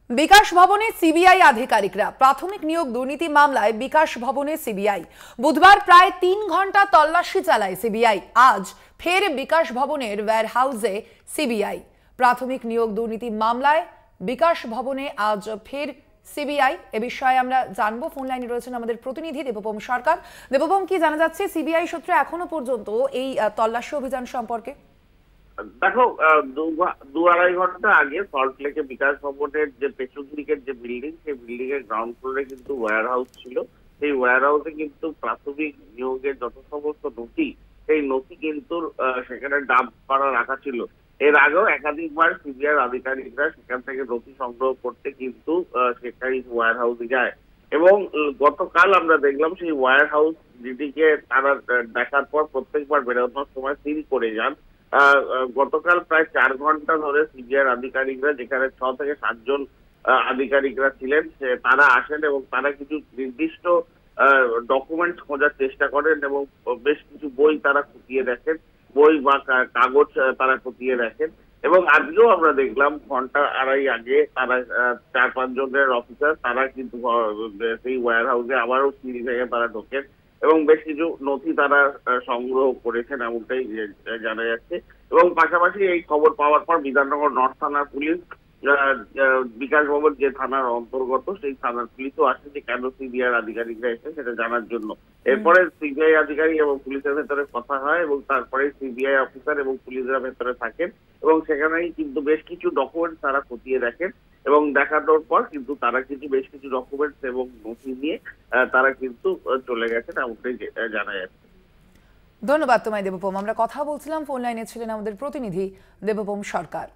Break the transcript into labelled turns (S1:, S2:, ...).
S1: বিকাশ ভবনে সিবিআই আধিকারিকরা প্রাথমিক নিয়োগ দুর্নীতি মামলায় বিকাশ ভবনে সিবিআই বুধবার প্রায় 3 ঘন্টা তল্লাশি চালায় সিবিআই। আজ ফের বিকাশ ভবনের ওয়্যারহাউসে সিবিআই প্রাথমিক নিয়োগ দুর্নীতি মামলায় বিকাশ ভবনে আজ ফের সিবিআই। এ বিষয়ে আমরা জানবো, ফোন লাইনে রয়েছেন আমাদের প্রতিনিধি দেবপম সরকার। দেবপম, কি জানা যাচ্ছে সিবিআই সূত্রে এখনো পর্যন্ত এই তল্লাশি অভিযান সম্পর্কে?
S2: দেখো, 2-2.5 ঘন্টা আগে সল্টলেকে বিকাশ ভবনের যে পেছন দিকের যে বিল্ডিং, সেই বিল্ডিং এর গ্রাউন্ড ফ্লোরে কিন্তু ওয়্যার হাউস ছিল। সেই ওয়্যার হাউসে কিন্তু প্রাথমিক নিয়োগের যত সমস্ত নথি, সেই নথি কিন্তু সেখানে ডাম্প করা রাখা ছিল। এর আগেও একাধিকবার সিবিআই আধিকারিকরা সেখান থেকে নথি সংগ্রহ করতে কিন্তু সেখানে ওয়্যার হাউসে যায় এবং গতকাল আমরা দেখলাম সেই ওয়্যার হাউস ডিটিকে তারা দেখার পর প্রত্যেকবার বেরোনোর সময় সিল করে যান। গতকাল প্রায় 4 ঘন্টা ধরে সিবিআই আধিকারিকরা, যেখানে 6 থেকে 7 জন আধিকারিকরা ছিলেন, তারা আসেন এবং তারা কিছু নির্দিষ্ট ডকুমেন্টস খোঁজার চেষ্টা করেন এবং বেশ কিছু বই তারা খতিয়ে দেখেন, বই বা কাগজ তারা খতিয়ে দেখেন। এবং আজকেও আমরা দেখলাম ঘন্টা আড়াই আগে তারা 4-5 জনের অফিসার তারা কিন্তু সেই ওয়্যার হাউসে আবারও সিঁড়ি ভেঙে তারা ঢোকেন এবং বেশ কিছু নথি তারা সংগ্রহ করেছেন, এমনটাই জানা যাচ্ছে। এবং পাশাপাশি এই খবর পাওয়ার পর বিধাননগর নর্থ থানার পুলিশ, বিকাশ ভবন যে থানার অন্তর্গত, সেই থানার পুলিশও আসে যে কেন সিবিআই আধিকারিকরা এসে সেটা জানার জন্য। এরপরে সিবিআই আধিকারিক এবং পুলিশের ভেতরে কথা হয় এবং তারপরে সিবিআই অফিসার এবং পুলিশরা ভেতরে থাকেন এবং সেখানেই কিন্তু বেশ কিছু ডকুমেন্ট তারা খতিয়ে দেখেন এবং দেখানোর পর কিন্তু তারা কিন্তু বেশ কিছু ডকুমেন্টস এবং নথি নিয়ে তারা কিন্তু চলে গেছেন, এমনটাই জানা যাচ্ছে।
S1: ধন্যবাদ তোমায় দেবপম। আমরা কথা বলছিলাম, ফোন লাইনে ছিলেন আমাদের প্রতিনিধি দেবপম সরকার।